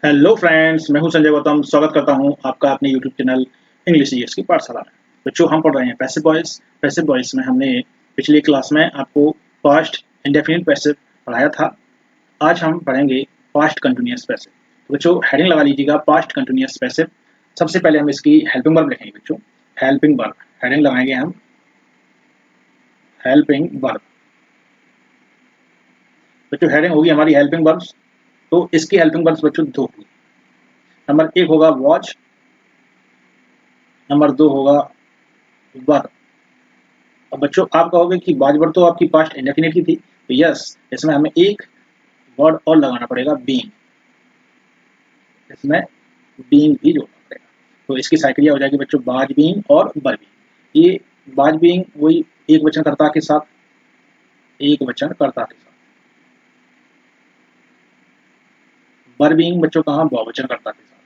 Hello friends, मैं हूं संजय गौतम। स्वागत करता हूं आपका अपने यूट्यूब चैनल इंग्लिश ईएस की पाठशाला में। बच्चों, हम पढ़ रहे हैं पैसिव वॉइस। पैसिव वॉइस में हमने पिछली क्लास में आपको पास्ट इंडेफिनिट पैसिव पढ़ाया था। आज हम पढ़ेंगे पास्ट कंटिन्यूअस पैसिव। तो बच्चों, हेडिंग लगा लीजिएगा पास्ट कंटिन्यूअस पैसिव। सबसे पहले हम इसकी हेल्पिंग वर्ब लिखेंगे बच्चों। हेल्पिंग वर्ब हेडिंग लगाएंगे हम हेल्पिंग वर्ब। बच्चों, हेडिंग होगी हमारी हेल्पिंग वर्ब्स। तो इसकी हेल्पिंग वर्ब्स बच्चों दो होगी। नंबर 1 होगा वॉच, नंबर 2 होगा वर। अब बच्चों, आप कहोगे कि वॉच वर तो आपकी पास्ट इंडेफिनिट की थी। तो यस, इसमें हमें एक वर्ड और लगाना पड़ेगा, बीइंग। इसमें बीइंग भी जोड़ना पड़ेगा। तो इसकी साइकिल हो जाएगी बच्चों, वाज बीइंग और वर बीइंग। ये वाज बीइंग वही एक वचनकर्ता के साथ, एक वचनकर्ता के साथ। वर बीइंग बच्चों कहाँ, बहुवचनकर्ता के साथ,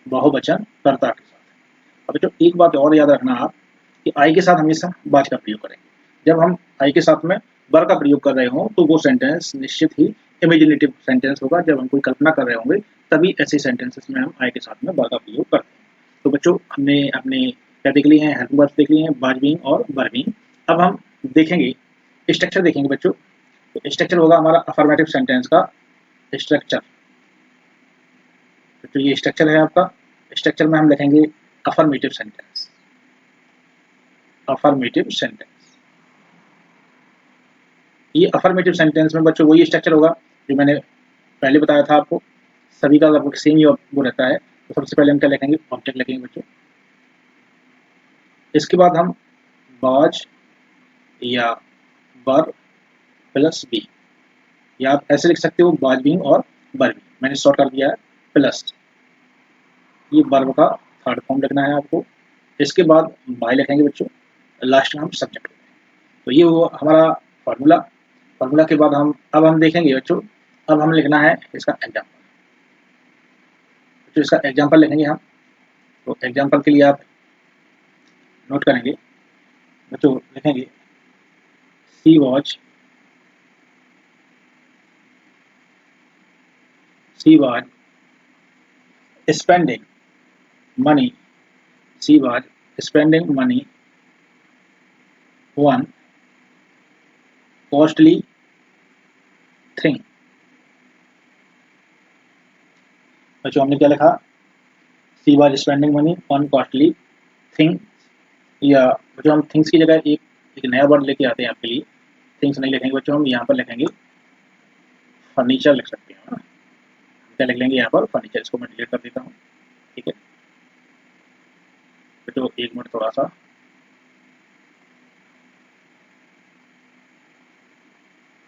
बहुवचनकर्ता के साथ। अब बच्चों, एक बात और याद रखना आप कि आई के साथ हमेशा वाज का प्रयोग करेंगे। जब हम आई के साथ में वर का प्रयोग कर रहे हों तो वो सेंटेंस निश्चित ही इमेजिनेटिव सेंटेंस होगा। जब हम कोई कल्पना कर रहे होंगे तभी ऐसे सेंटेंसेस में हम आई के साथ में वर का प्रयोग करते हैं। तो बच्चों, हमने अपने क्या देख लिए हैं, हेल्पिंग वर्ब्स देख लिए हैं, वाज बीइंग और वर बीइंग। अब हम देखेंगे स्ट्रक्चर देखेंगे बच्चों। तो स्ट्रक्चर होगा हमारा अफर्मेटिव सेंटेंस का स्ट्रक्चर। तो ये स्ट्रक्चर है आपका। स्ट्रक्चर में हम लिखेंगे अफर्मेटिव सेंटेंस। अफर्मेटिव सेंटेंस, ये अफर्मेटिव सेंटेंस में बच्चों वही स्ट्रक्चर होगा जो मैंने पहले बताया था आपको। सभी का लगभग सेम ही वो रहता है। तो सबसे पहले हम क्या लिखेंगे, ऑब्जेक्ट लिखेंगे बच्चों। इसके बाद हम वाज या वर प्लस बी, या आप ऐसे लिख सकते हो वाज बीइंग और वर बी। मैंने शॉर्ट कर दिया है प्लस। ये वर्ब का थर्ड फॉर्म लिखना है आपको। इसके बाद बाय लिखेंगे बच्चों। लास्ट में हम सब्जेक्ट। तो ये हुआ हमारा फार्मूला। फार्मूला के बाद हम देखेंगे बच्चों। अब हम लिखना है इसका एग्जाम्पल। तो इसका एग्जाम्पल लिखेंगे हम। तो एग्जाम्पल के लिए आप नोट करेंगे बच्चों, लिखेंगे she was spending money, she was spending money one costly thing. बच्चों, हमने क्या लिखा, she was spending money on costly thing. या बच्चों, हम थिंग्स की जगह एक नया वर्ड लेके आते हैं आपके लिए। थिंग्स नहीं लिखेंगे बच्चों, हम यहाँ पर लिखेंगे फर्नीचर लिख सकते हैं। क्या लिख लेंगे यहाँ पर, फर्नीचर। इसको मैं डिलीट कर देता हूँ। ठीक है बच्चों, एक मिनट, थोड़ा सा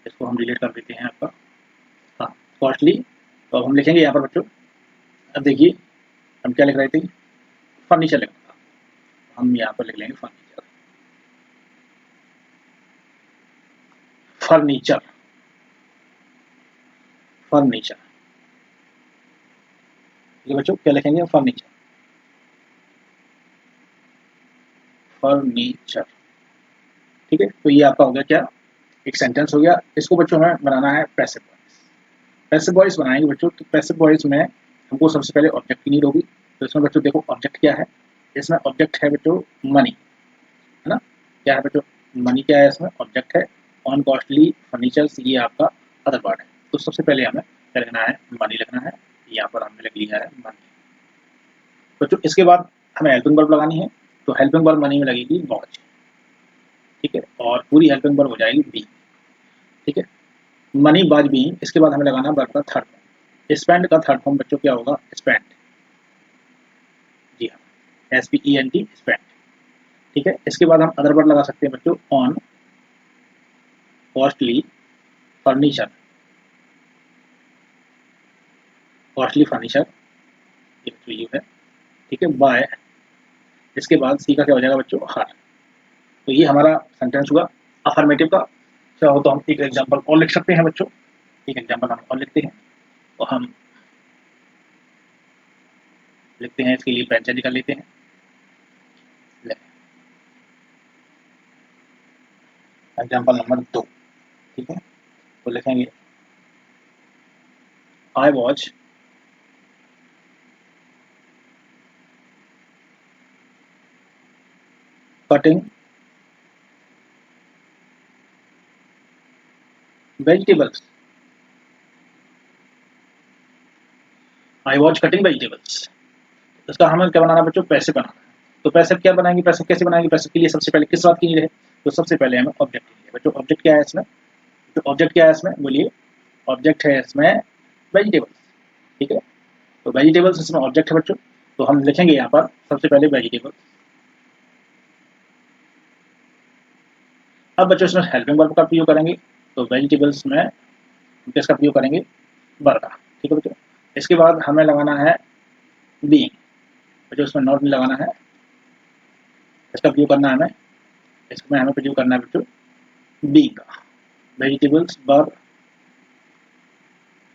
इसको हम डिलीट कर देते हैं आपका। हाँ, कॉस्टली। तो अब हम लिखेंगे यहाँ पर बच्चों। अब देखिए, हम क्या लिख रहे थे, फर्नीचर लिख रहा था। हम यहाँ पर लिख लेंगे फर्नीचर। Furniture, furniture. ठीक है बच्चों, क्या लिखेंगे, फर्नीचर। फर्नीचर। ठीक है, तो ये आपका हो गया क्या, एक सेंटेंस हो गया। इसको बच्चों हमें बनाना है पैसिव वॉइस। पैसिव वॉइस बनाएंगे बच्चों। तो पैसिव वॉइस में हमको सबसे पहले ऑब्जेक्ट की नीड होगी। तो इसमें बच्चों देखो ऑब्जेक्ट क्या है। इसमें ऑब्जेक्ट है बच्चों मनी, है ना। क्या है बच्चों, मनी क्या है, इसमें ऑब्जेक्ट है। ऑन कॉस्टली फर्नीचर्स, ये आपका अदर पार्ट है। तो सबसे पहले हमें क्या लिखना है, मनी लिखना है। यहाँ पर हमने लिख लिया है मनी। बच्चों, इसके बाद हमें हेल्पिंग वर्ब लगानी है। तो हेल्पिंग वर्ब मनी में लगेगी वॉच। ठीक है, और पूरी हेल्पिंग वर्ब हो जाएगी बी। ठीक है, मनी बाज बी। इसके बाद हमें लगाना वर्ब का थर्ड फॉर्म। स्पेंड का थर्ड फॉर्म बच्चों क्या होगा, स्पेंड। जी हाँ, SPEND, स्पेंड। ठीक है, इसके बाद हम अदर वर्ड लगा सकते हैं बच्चों, on costly furniture. Costly furniture ये है। ठीक है, बाय। इसके बाद सी का क्या हो जाएगा बच्चों, हर। तो ये हमारा सेंटेंस हुआ अफर्मेटिव का। चाहो तो हम एक एग्जांपल और लिख सकते हैं बच्चों। एक एग्जांपल हम और लिखते हैं। तो हम लिखते हैं, इसके लिए पेंसिल निकाल लेते हैं। Example number 2। ठीक है, तो लिखेंगे I watch cutting vegetables. I watch cutting vegetables, इसका हमें क्या बनाना है बच्चों, पैसे बनाना है। तो पैसे क्या बनाएंगे, पैसे कैसे बनाएंगे, पैसे के लिए सबसे पहले किस बात की नीड है, तो सबसे पहले हमें ऑब्जेक्ट चाहिए बच्चों। ऑब्जेक्ट क्या है इसमें, तो ऑब्जेक्ट क्या है इसमें बोलिए, ऑब्जेक्ट है इसमें वेजिटेबल्स, ठीक है। तो वेजिटेबल्स इसमें ऑब्जेक्ट है बच्चों, तो हम लिखेंगे यहाँ पर सबसे पहले वेजिटेबल। अब बच्चों इसमें हेल्पिंग वर्ब का प्रयोग करेंगे, तो वेजिटेबल्स में किसका प्रयोग करेंगे, वर का, ठीक है बच्चों। इसके बाद हमें लगाना है बीइंग, बच्चों इसमें नॉट नहीं लगाना है, इसका प्रयोग करना है हमें, इसमें हमें प्रयोग करना है बच्चों बीइंग का, वेजिटेबल्स वर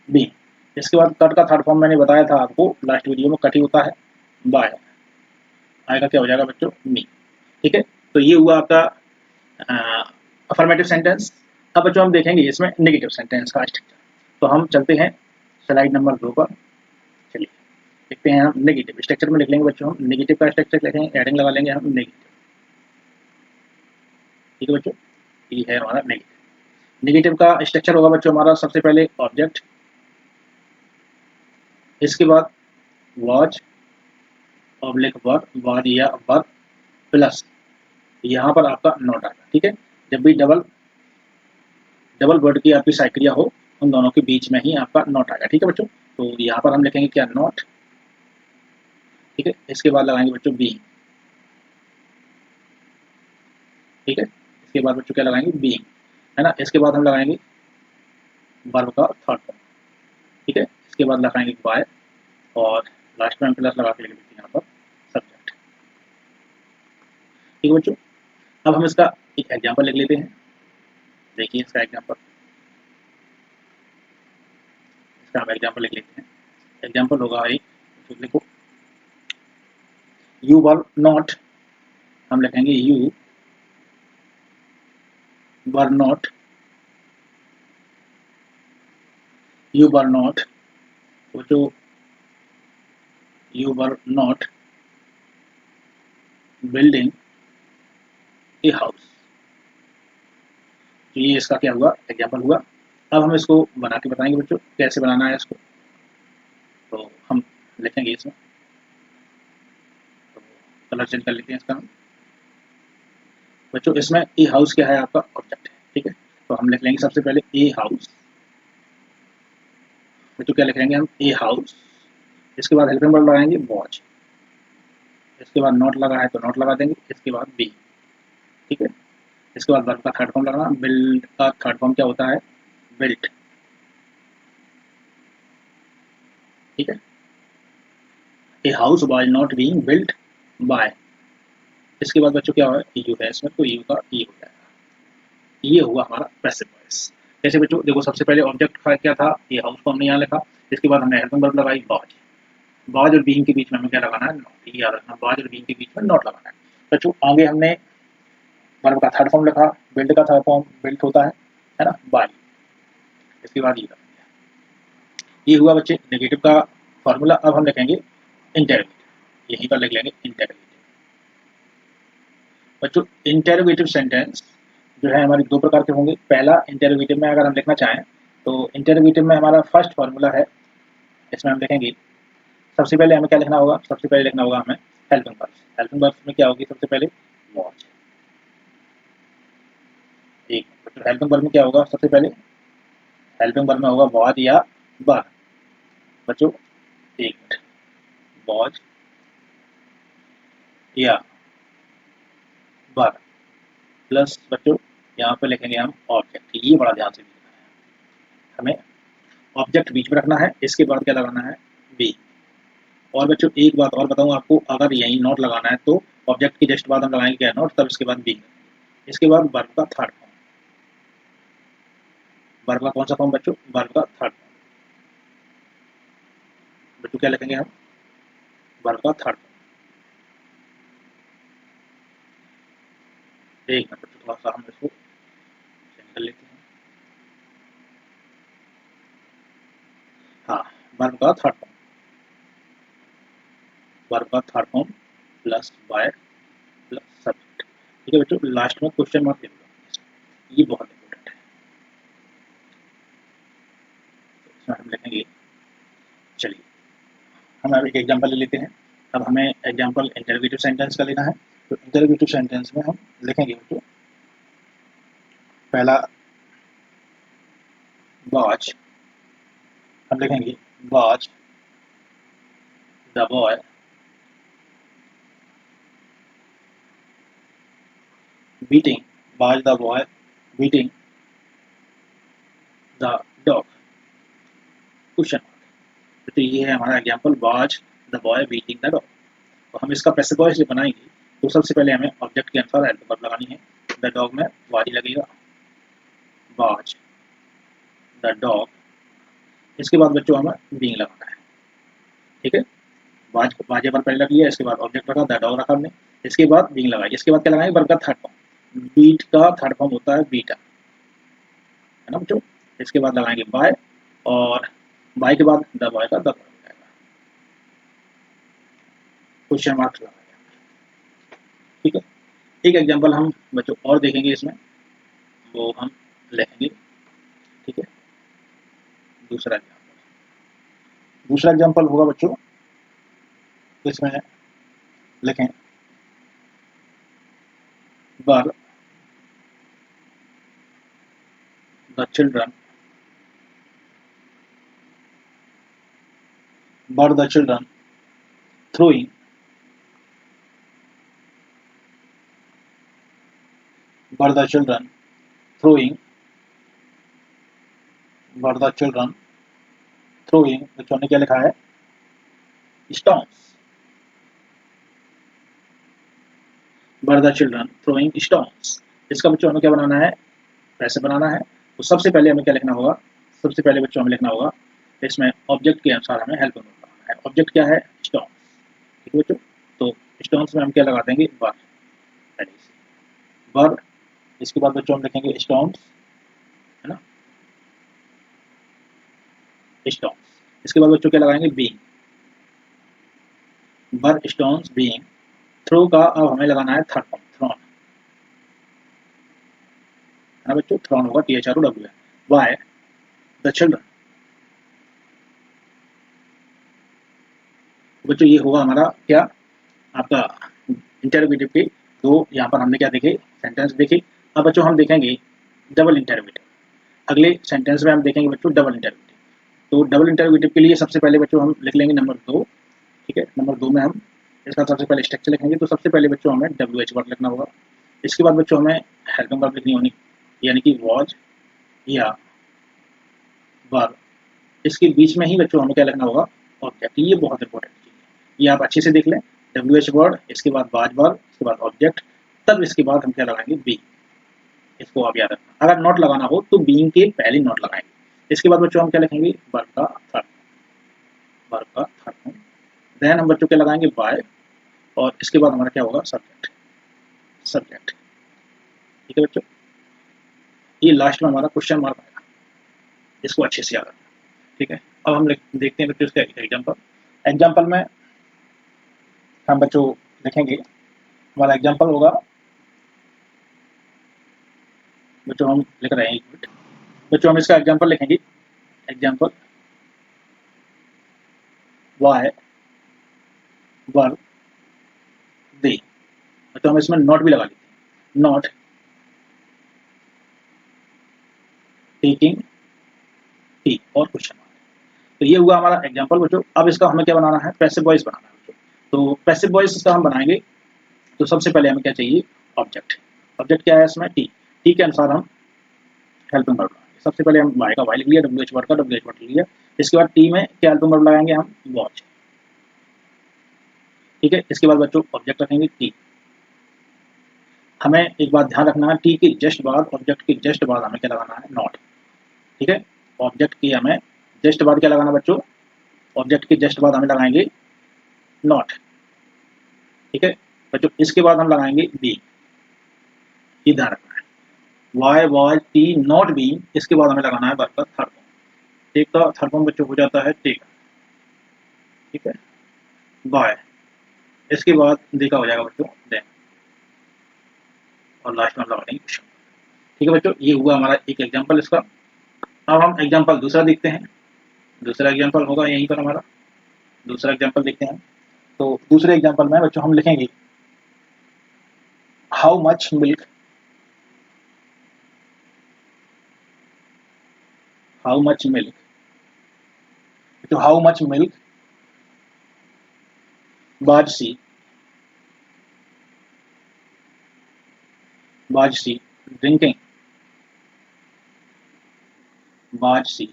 बीइंग। इसके बाद कट का थर्ड फॉर्म मैंने बताया था आपको लास्ट वीडियो में, कट ही होता है बाय, आएगा क्या हो जाएगा बच्चों मी, ठीक है। तो ये हुआ आपका अफर्मेटिव सेंटेंस। अब बच्चों हम देखेंगे इसमें नेगेटिव सेंटेंस का स्ट्रक्चर। तो हम चलते हैं स्लाइड नंबर 2 पर, चलिए देखते हैं हम नेगेटिव स्ट्रक्चर में लिख लेंगे बच्चों, हम नेगेटिव का स्ट्रक्चर लिखेंगे, एडिंग लगा लेंगे हम नेगेटिव, ठीक है बच्चों। ये है हमारा नेगेटिव। नेगेटिव का स्ट्रक्चर होगा बच्चों हमारा सबसे पहले ऑब्जेक्ट, इसके बाद वॉच ऑब्लिक वर्ब, वाज या वर्ब प्लस यहाँ पर आपका नॉट आएगा, ठीक है। जब भी डबल डबल वर्ड की आपकी साइक्रिया हो, उन दोनों के बीच में ही आपका नॉट आएगा, ठीक है बच्चों। तो यहाँ पर हम लिखेंगे क्या, नॉट, ठीक है। इसके बाद लगाएंगे बच्चों बी, ठीक है। इसके बाद बच्चों क्या लगाएंगे, बी, है ना। इसके बाद हम लगाएंगे वर्ब का थर्ड फॉर्म, ठीक है। इसके बाद लगाएंगे बाय, और लास्ट में हम प्लस लगा के लिख देते हैं यहाँ पर सब्जेक्ट, ठीक है बच्चों। अब हम इसका एक एग्जाम्पल लिख लेते हैं, देखिए इसका एग्जाम्पल, इसका हम एग्जाम्पल लिख लेते हैं। एग्जाम्पल होगा एक, तो देखो यू वर नॉट, हम लिखेंगे you were not, you were not, तो जो you were not building a house, तो ये इसका क्या हुआ, एग्जाम्पल हुआ। अब हम इसको बना के बताएंगे बच्चों कैसे बनाना है इसको, तो हम लिखेंगे इसमें, तो कलर चेंज कर लेते हैं इसका हम बच्चों। इसमें ए हाउस क्या है, आपका ऑब्जेक्ट है, ठीक है। तो हम लिख लेंगे सबसे पहले ए हाउस, बच्चों क्या लिख लेंगे हम, ए हाउस। इसके बाद हेल्पिंग वर्ब लगाएंगे वॉच, इसके बाद नॉट लगा है तो नॉट लगा देंगे, इसके बाद बी, ठीक है। इसके बाद वर्ब का थर्ड फॉर्म लगाना, बिल्ड का थर्ड फॉर्म क्या होता है, बिल्ट, ठीक है। A house was not being built by, इसके बाद बच्चों क्या है, यू है इसमें, तो यू का ई हो जाएगा। ये हुआ हमारा पैसिव वॉइस। जैसे बच्चों देखो सबसे पहले ऑब्जेक्ट का क्या था, ये हाउस को हमने यहाँ लिखा, इसके बाद हमने हेल्पिंग वर्ब लगाई बाज, बाज और बीइंग के बीच में हमें क्या लगाना है, नॉट, ये याद रखना, बाज और बीइंग के बीच में नॉट लगाना है बच्चों। आगे हमने वर्ब का थर्ड फॉर्म लिखा, बिल्ड का थर्ड फॉर्म बिल्ट होता है ना, बाय, इसके बाद ये हुआ बच्चे नेगेटिव का फॉर्मूला। अब हम लिखेंगे इंटेरोगेटिव, यहीं पर लिख लेंगे इंटेरोगेटिव बच्चों। इंटेरोगेटिव सेंटेंस जो है हमारे दो प्रकार के होंगे। पहला इंटेरोगेटिव में अगर हम लिखना चाहें, तो इंटेरोगेटिव में हमारा फर्स्ट फार्मूला है, इसमें हम लिखेंगे सबसे पहले हमें क्या लिखना होगा, सबसे पहले लिखना होगा हमें हेल्पिंग वर्ब्स। हेल्पिंग वर्ब्स में क्या होगी, सबसे पहले वॉच, एक तो हेल्पिंग वर्ब में क्या होगा, सबसे पहले हेल्पिंग वर्ब में होगा वॉच या वर, बच्चों एक मिनट, वॉच या वर प्लस बच्चों यहाँ पे लिखेंगे हम ऑब्जेक्ट, ये बड़ा ध्यान से लिखना है हमें, ऑब्जेक्ट बीच में रखना है, इसके बाद क्या लगाना है, बी। और बच्चों एक बात और बताऊं आपको, अगर यही नॉट लगाना है तो ऑब्जेक्ट की जस्ट बाद हम लगाएंगे क्या, नॉट, तब इसके बाद बी, इसके बाद वर्ब का थर्ड फॉर्म, वर्ब का कौन सा फॉर्म बच्चों, वर्ब का थर्ड फॉर्म, बच्चों क्या लिखेंगे हम, वर्ब का थर्ड फॉर्म। एक मिनट बच्चों, थोड़ा सा हम इसको चेंज कर लेते हैं, हाँ वर्ब का थर्ड फॉर्म, वर्ब का third form plus Y plus subject. ठीक है बच्चों, लास्ट में क्वेश्चन मार्क देगा, ये बहुत इंपॉर्टेंट है। इसमें हम लिखेंगे, चलिए हम अब एक एग्जांपल ले लेते हैं। अब हमें एग्जांपल इंटरोगेटिव सेंटेंस का लेना है। तो इंटरोगेटिव सेंटेंस में हम लिखेंगे बच्चों, पहला वॉच, हम लिखेंगे watch the boy beating, watch the boy beating the dog, question. तो ये है हमारा example, watch the boy beating the dog. तो हम इसका पैसिव वॉइस जो बनाएंगे, तो सबसे पहले हमें ऑब्जेक्ट के अनुसार हेल्प वर्ब लगानी है। द डॉग में वाजी लगेगा, वॉच द डॉग। इसके बाद बच्चों हमें बीइंग लगाना है। ठीक है, वाज वाजे पर पहले लग लिया, इसके बाद ऑब्जेक्ट रखा, द डॉग रखा हमने, इसके बाद बीइंग लगाई। इसके बाद क्या लगाएंगे, वर्ब का थर्ड फॉर्म। बीट का थर्ड फॉर्म होता है बीटा, है ना बच्चों। इसके बाद लगाएंगे बाय, और बाय के बाद द बॉय का द बॉय हो जाएगा, क्वेश्चन मार्क्स लगाएंगे। ठीक है, एक एग्जांपल हम बच्चों और देखेंगे इसमें, वो हम लिखेंगे। ठीक है, दूसरा एग्जांपल, दूसरा एग्जांपल होगा बच्चों, इसमें लिखें were the children, were the children throwing, were the children throwing, were the children throwing, बच्चों ने क्या लिखा है, stones, were the children throwing stones। इसका बच्चों हमें क्या बनाना है, कैसे बनाना है। तो सबसे पहले हमें क्या लिखना होगा, सबसे पहले बच्चों हमें लिखना होगा, इसमें ऑब्जेक्ट के अनुसार हमें हेल्प बनाना है। ऑब्जेक्ट क्या है, स्टोन। ठीक है बच्चों, तो स्टोन्स में हम क्या लगा देंगे, वर, वर। इसके बाद बच्चों हम लिखेंगे स्टोन्स, है ना, स्टोन्स। इसके बाद बच्चों क्या लगाएंगे, बीइंग, वर स्टोन्स बीइंग। थ्रो का अब हमें लगाना है थर्ड फॉर्म, थ्रोन, है ना बच्चों, थ्रोन होगा THROW। वाई द चिल्ड्रन, बच्चों ये होगा हमारा क्या, आपका इंटरोगेटिव के दो, यहाँ पर हमने क्या देखे, सेंटेंस देखे। अब बच्चों हम देखेंगे डबल इंटरोगेटिव, अगले सेंटेंस में हम देखेंगे बच्चों डबल इंटरोगेटिव। तो डबल इंटरोगेटिव के लिए सबसे पहले बच्चों हम लिख लेंगे नंबर 2। ठीक है, नंबर 2 में हम इसका सबसे पहले स्ट्रक्चर लिखेंगे। तो सबसे पहले बच्चों हमें WH वर्ड लिखना होगा। इसके बाद बच्चों हमें हेल्पिंग वर्ब लिखनी होनी, यानी कि वॉज या वर्ब। इसके बीच में ही बच्चों हमें क्या लिखना होगा, ऑब्जेक्ट। ये बहुत इंपॉर्टेंट चीज़ है, ये आप अच्छे से देख लें। WH वर्ड, इसके बाद वाज वर्ब, इसके बाद ऑब्जेक्ट, तब इसके बाद हम क्या लगाएंगे, बी। इसको आप याद रखना, अगर नॉट लगाना हो तो बीइंग के पहले नॉट लगाएंगे। इसके बाद बच्चों हम क्या लिखेंगे, वर्ब का थर्ड, वर्ब का थर्ड। देन हम बच्चों क्या लगाएंगे, बाय, और इसके बाद हमारा क्या होगा, सब्जेक्ट, सब्जेक्ट। ठीक है बच्चों, ये लास्ट में हमारा क्वेश्चन मार्क आएगा, इसको अच्छे से याद रखना। ठीक है, अब हम देखते हैं बच्चों इसका एग्जाम्पल। एग्जाम्पल में हम बच्चों लिखेंगे, हमारा एग्जाम्पल होगा बच्चों, हम लिख रहे हैं, एक मिनट बच्चों, हम इसका एग्जाम्पल लिखेंगे। एग्जाम्पल वाई वर्ब दे, तो हम इसमें नॉट भी लगा लेते हैं, नॉट टेकिंग टी और क्वेश्चन मार्क। तो ये हुआ हमारा एग्जाम्पल बच्चों। अब इसका हमें क्या बनाना है, पैसिव वॉइस बनाना है बच्चों। तो पैसिव वॉइस इसका हम बनाएंगे, तो सबसे पहले हमें क्या चाहिए, ऑब्जेक्ट। ऑब्जेक्ट क्या है इसमें, टी के अनुसार हम हेल्पिंग वर्ब लगाएंगे। सबसे पहले हम वाई का वाई लिख लिया, WH वर्ड का WH वर्ड लिख लिया। इसके बाद टी में क्या हेल्पिंग वर्ब लगाएंगे, हम वॉच। ठीक है, इसके बाद बच्चों ऑब्जेक्ट रखेंगे टी। हमें एक बात ध्यान रखना है, टी के जस्ट बाद, ऑब्जेक्ट के जस्ट बाद हमें क्या लगाना है, नॉट। ठीक है, ऑब्जेक्ट की हमें जस्ट बाद क्या लगाना बच्चों, ऑब्जेक्ट के जस्ट बाद हमें लगाएंगे नॉट। ठीक है बच्चों, इसके बाद हम लगाएंगे बी, ये ध्यान रखना है, why was T not be. इसके बाद हमें लगाना है वर्ब का थर्ड फॉर्म। टेक का थर्ड फॉर्म बच्चों हो जाता है टेक। ठीक है, बाय। इसके बाद देखा हो जाएगा बच्चों देन, और लास्ट में हम लगा देंगे क्वेश्चन। ठीक है बच्चों, ये हुआ हमारा एक एग्जांपल इसका। अब हम एग्जांपल दूसरा देखते हैं। दूसरा एग्जांपल होगा यहीं पर हमारा, दूसरा एग्जांपल देखते हैं। तो दूसरे एग्जांपल में बच्चों हम लिखेंगे how much milk, how much milk, तो how much milk was she, was she drinking, was she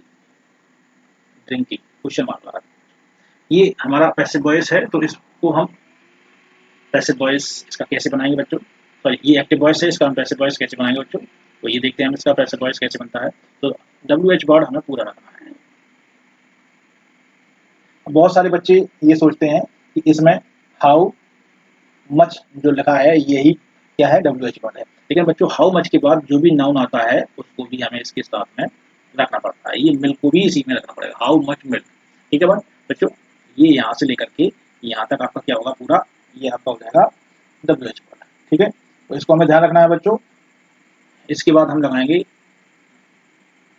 drinking question mark लगा। ये हमारा पैसिव वॉइस है, तो इसको हम पैसिव वॉइस इसका कैसे बनाएंगे बच्चों, सॉरी ये एक्टिव वॉइस है, इसका हम पैसिव वॉइस कैसे बनाएंगे बच्चों, तो ये देखते हैं हम इसका पैसिव वॉइस कैसे बनता है। तो WH वर्ड हमें पूरा रखना है। बहुत सारे बच्चे ये सोचते हैं कि इसमें हाउ मच जो लिखा है यही क्या है, WH वर्ड है, लेकिन बच्चों हाउ मच के बाद जो भी नाउन आता है उसको भी हमें इसके साथ में रखना पड़ता है। ये मिल्क को भी इसी में रखना पड़ेगा, हाउ मच मिल्क। ठीक है बच्चों, ये यहाँ से लेकर के यहाँ तक आपका क्या होगा पूरा, ये आपका हो जाएगा WH वर्ड। ठीक है, तो इसको हमें ध्यान रखना है बच्चों। इसके बाद हम लगाएंगे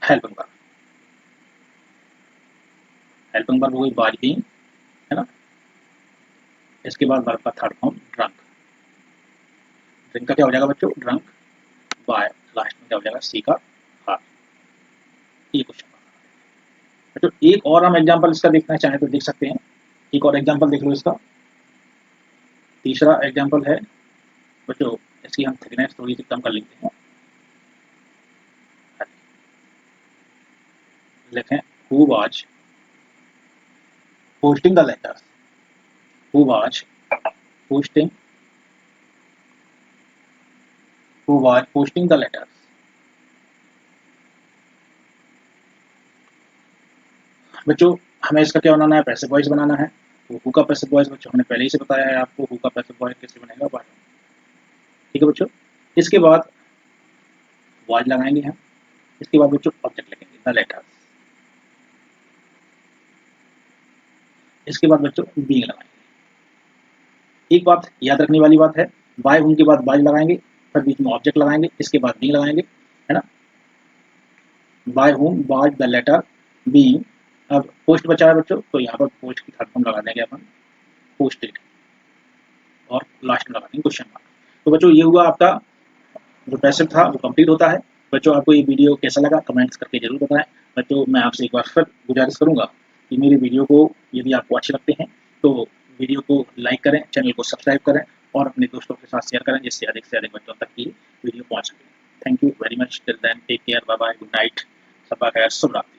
हेल्पिंग वर्ब। हेल्पिंग वर्ब हो गई बाज बीइंग, है ना। इसके बाद वर्ब का थर्ड फॉर्म ड्रंक। ड्रिंक का क्या हो जाएगा बच्चों, ड्रंक बाय, लास्ट में क्या हो जाएगा, सी का हाथ। ये क्वेश्चन बच्चों, एक और हम एग्जांपल इसका देखना चाहें तो देख सकते हैं। एक और एग्जांपल देख लो इसका। तीसरा एग्जांपल है बच्चों, इसकी हम थिकनेस थोड़ी सी कम कर लेते हैं। लिखें who was posting the letters, who was posting, who was posting the letters. बच्चों हमें इसका क्या बनाना है, पैसिव वॉइस बनाना है। तो हु का पैसिव वॉइस बच्चों हमने पहले ही से बताया है आपको, हु का पैसिव वॉइस कैसे बनेगा बाय। ठीक है बच्चों, इसके बाद वाज लगाएंगे हम। इसके बाद बच्चों ऑब्जेक्ट लिखेंगे द लेटर्स। इसके बाद बच्चों बीइंग लगाएंगे। एक बात याद रखने वाली बात है, बाय हुम के बाद बाज लगाएंगे, फिर बीच में ऑब्जेक्ट लगाएंगे, इसके बाद बीइंग लगाएंगे, है ना। By whom was the letter being. अब पोस्ट बचा है बच्चों, तो यहाँ पर पोस्ट की थर्ड फॉर्म लगा देंगे अपन, पोस्टेड, और लास्ट में लगा देंगे क्वेश्चन मार्क। तो बच्चों ये हुआ आपका जो पैसिव था वो कंप्लीट होता है। बच्चों आपको ये वीडियो कैसा लगा कमेंट्स करके जरूर बताएं। बच्चों मैं आपसे एक बार फिर गुजारिश करूंगा कि मेरी वीडियो को यदि आपको अच्छे लगते हैं तो वीडियो को लाइक करें, चैनल को सब्सक्राइब करें और अपने दोस्तों के साथ शेयर करें, जिससे अधिक से अधिक बच्चों तक की वीडियो पहुंच सके। Thank you very much, till then take care, bye bye, good night, सबका खैर, शुभ रात्रि।